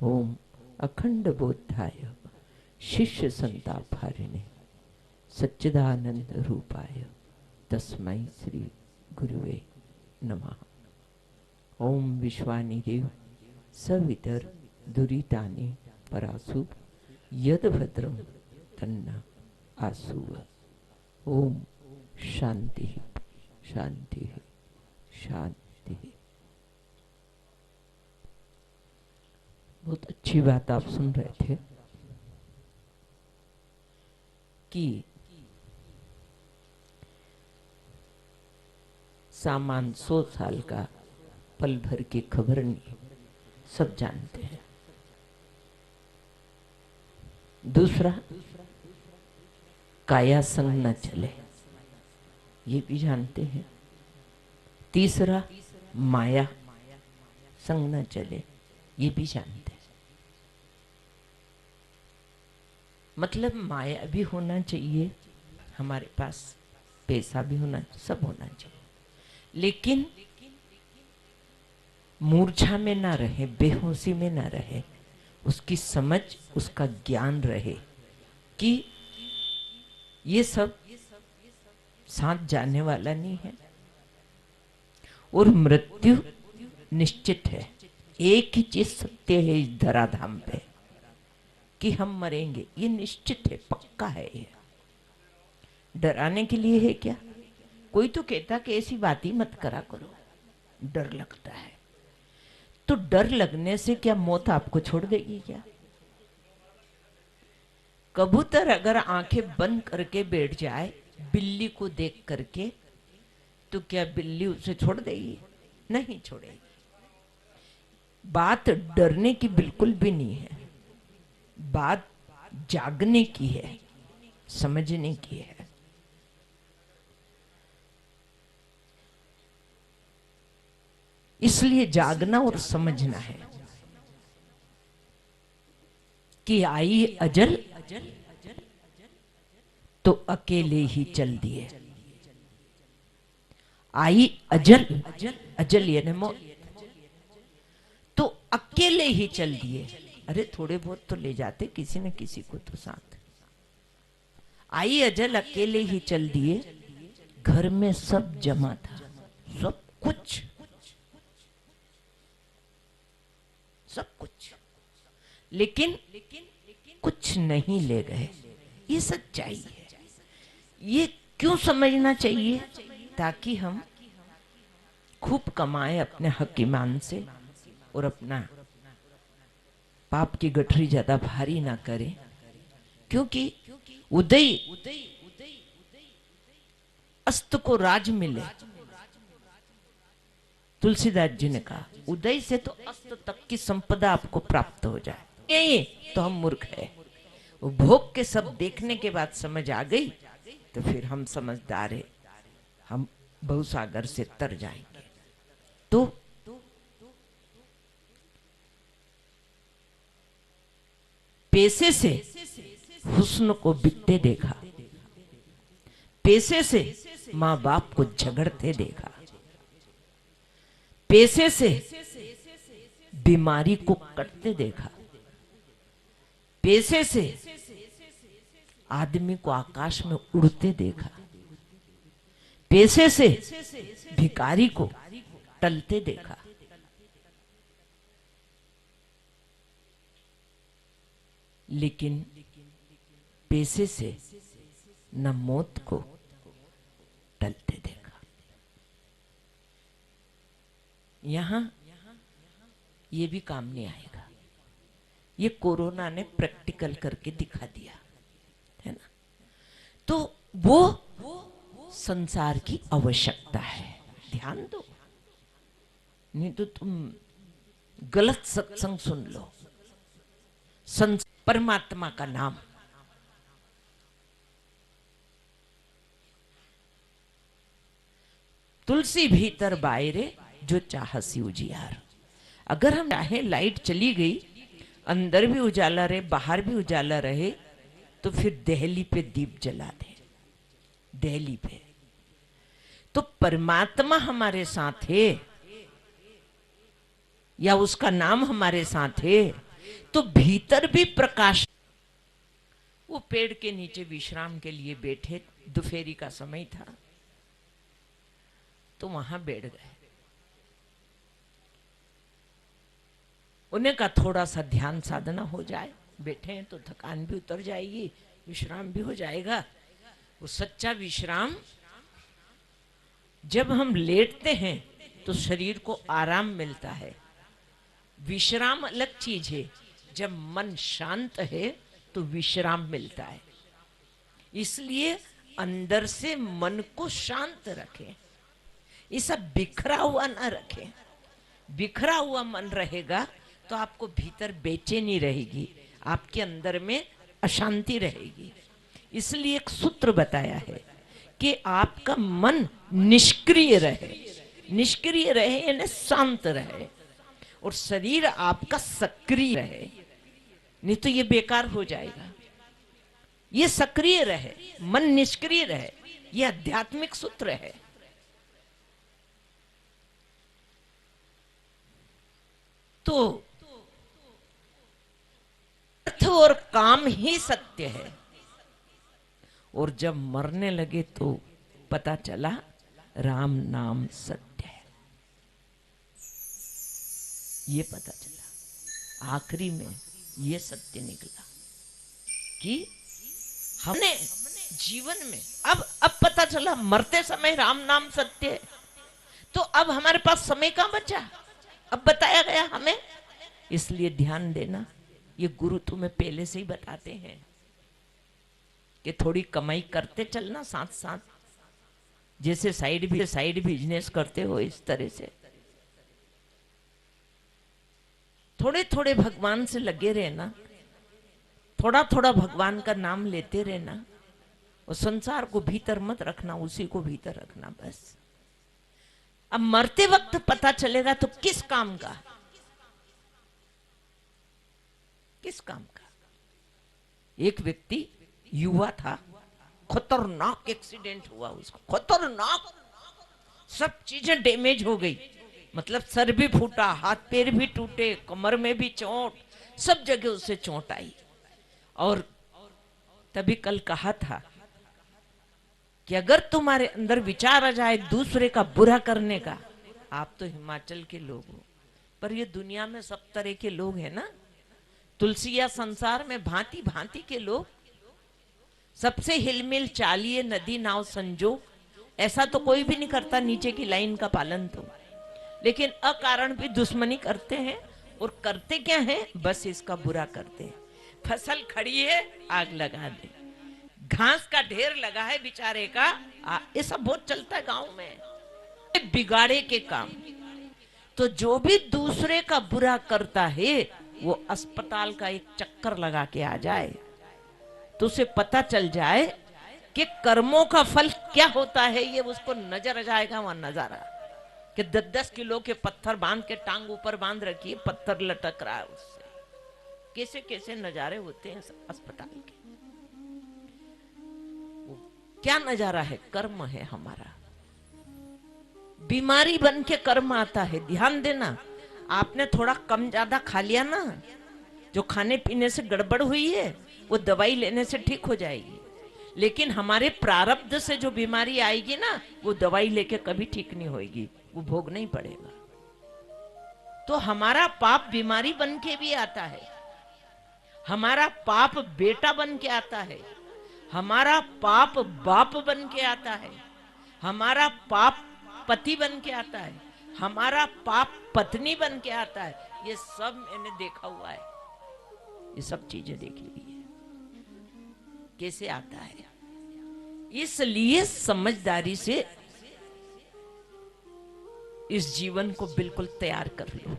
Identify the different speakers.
Speaker 1: ओम अखंड बोधाय शिष्य संतापहारिणे सच्चिदानंद रूपाय तस्मै श्री गुरुवे नमः। ओम विश्वानि देव सवितर दुरितानि परासु यद भद्रम तन्ना आसुव। ओम शांति शांति शांति। बहुत अच्छी बात आप सुन रहे थे कि सामान 100 साल का पल भर की खबर नहीं, सब जानते हैं। दूसरा, काया संग न चले, ये भी जानते हैं। तीसरा, माया संग न चले, ये भी जानते हैं। मतलब माया भी होना चाहिए हमारे पास, पैसा भी होना, सब होना चाहिए, लेकिन मूर्छा में ना रहे, बेहोशी में ना रहे, उसकी समझ, उसका ज्ञान रहे कि ये सब साथ जाने वाला नहीं है और मृत्यु निश्चित है। एक ही चीज सत्य है इस धराधाम पे कि हम मरेंगे, ये निश्चित है, पक्का है। ये डराने के लिए है क्या? कोई तो कहता कि ऐसी बात ही मत करा करो, डर लगता है। तो डर लगने से क्या मौत आपको छोड़ देगी क्या? कबूतर अगर आंखें बंद करके बैठ जाए बिल्ली को देख करके, तो क्या बिल्ली उसे छोड़ देगी? नहीं छोड़ेगी। बात डरने की बिल्कुल भी नहीं है, बात जागने की है, समझने की है। इसलिए जागना और समझना है कि आई अजल तो अकेले ही चल दिए। आई अजल, अजल यानी मौत, तो अकेले ही चल दिए। अरे थोड़े बहुत तो ले जाते किसी न किसी को तो साथ। आई अजल अकेले ही चल दिए, घर में सब जमा था, सब कुछ, सब कुछ, लेकिन कुछ नहीं ले गए। ये सच्चाई है। ये क्यों समझना चाहिए? ताकि हम खूब कमाए अपने हक ईमान से और अपना पाप की गठरी ज्यादा भारी ना करें। क्योंकि उदय अस्त को राज मिले, तुलसीदास जी ने कहा उदय से तो अस्त तक की संपदा आपको प्राप्त हो जाए, यही तो हम मूर्ख है। वो भोग के सब देखने के बाद समझ आ गई तो फिर हम समझदार है, हम बहुसागर से तर जाएंगे। तो पैसे से हुस्न को बिकते देखा, पैसे से माँ बाप को झगड़ते देखा, पैसे से बीमारी को कटते देखा, पैसे से आदमी को आकाश में उड़ते देखा, पैसे से भिखारी को टलते देखा। लेकिन पैसे से न मौत को टलते देखा। यहां ये भी काम नहीं आएगा। ये कोरोना ने प्रैक्टिकल करके दिखा दिया है ना। तो वो संसार की आवश्यकता है, ध्यान दो, नहीं तो तुम गलत सत्संग सुन लो। परमात्मा का नाम, तुलसी भीतर बायरे जो चाहसी उजियार। अगर हम चाहे लाइट चली गई, अंदर भी उजाला रहे बाहर भी उजाला रहे, तो फिर दहली पे दीप जला दे, दहली पे। तो परमात्मा हमारे साथ है या उसका नाम हमारे साथ है, तो भीतर भी प्रकाश। वो पेड़ के नीचे विश्राम के लिए बैठे, दोपहरी का समय था, तो वहां बैठ गए। उन्हें का थोड़ा सा ध्यान साधना हो जाए, बैठे हैं तो थकान भी उतर जाएगी, विश्राम भी हो जाएगा। वो सच्चा विश्राम, जब हम लेटते हैं तो शरीर को आराम मिलता है। विश्राम अलग चीज है, जब मन शांत है तो विश्राम मिलता है। इसलिए अंदर से मन को शांत रखें, ये सब बिखरा हुआ ना रखें। बिखरा हुआ मन रहेगा तो आपको भीतर बेचैनी रहेगी, आपके अंदर में अशांति रहेगी। इसलिए एक सूत्र बताया है कि आपका मन निष्क्रिय रहे, निष्क्रिय रहे यानी शांत रहे, और शरीर आपका सक्रिय रहे, नहीं तो ये बेकार हो जाएगा। ये सक्रिय रहे, मन निष्क्रिय रहे, ये आध्यात्मिक सूत्र है। तो अर्थ और काम ही सत्य है। और जब मरने लगे तो पता चला राम नाम सत्य है, ये पता चला। आखिरी में ये सत्य निकला कि हमने जीवन में अब पता चला मरते समय राम नाम सत्य है, तो अब हमारे पास समय कहां बचा? अब बताया गया हमें। इसलिए ध्यान देना, ये गुरु तुम्हें पहले से ही बताते हैं कि थोड़ी कमाई करते चलना साथ साथ, जैसे साइड बिजनेस करते हो इस तरह से थोड़े थोड़े भगवान से लगे रहना, थोड़ा थोड़ा भगवान का नाम लेते रहना, और संसार को भीतर मत रखना, उसी को भीतर रखना बस। अब मरते वक्त पता चलेगा तो किस काम का, किस काम का। एक व्यक्ति युवा था, खतरनाक एक्सीडेंट हुआ उसको, खतरनाक, सब चीजें डैमेज हो गई, मतलब सर भी फूटा, हाथ पैर भी टूटे, कमर में भी चोट, सब जगह उसे चोट आई। और तभी कल कहा था कि अगर तुम्हारे अंदर विचार आ जाए दूसरे का बुरा करने का, आप तो हिमाचल के लोग हो, पर ये दुनिया में सब तरह के लोग हैं ना, तुलसिया संसार में भांति भांति के लोग, सबसे हिलमिल चालिए नदी नाव संजो, ऐसा तो कोई भी नहीं करता नीचे की लाइन का पालन तो, लेकिन अकारण भी दुश्मनी करते हैं। और करते क्या है? बस इसका बुरा करते हैं। फसल खड़ी है आग लगा दे, घास का ढेर लगा है बेचारे का, ये सब बहुत चलता है गांव में, बिगाड़े के काम। तो जो भी दूसरे का बुरा करता है वो अस्पताल का एक चक्कर लगा के आ जाए तो उसे पता चल जाए कि कर्मों का फल क्या होता है, ये उसको नजर आ जाएगा वहां नजारा कि 10-10 किलो के पत्थर बांध के टांग ऊपर बांध रखी, पत्थर लटक रहा है उससे, कैसे कैसे नजारे होते हैं अस्पताल के। वो क्या नजारा है? कर्म है हमारा। बीमारी बन के कर्म आता है। ध्यान देना, आपने थोड़ा कम ज्यादा खा लिया ना, जो खाने पीने से गड़बड़ हुई है वो दवाई लेने से ठीक हो जाएगी, लेकिन हमारे प्रारब्ध से जो बीमारी आएगी ना, वो दवाई लेके कभी ठीक नहीं होगी, वो भोगना ही पड़ेगा। तो हमारा पाप बीमारी बन के भी आता है, हमारा पाप बेटा बन के आता है, हमारा पाप बाप बन के आता है, हमारा पाप पति बन के आता है, हमारा पाप पत्नी बन के आता है। ये सब मैंने देखा हुआ है, ये सब चीजें देखी हुई है कैसे आता है। इसलिए समझदारी से इस जीवन को बिल्कुल तैयार कर लो।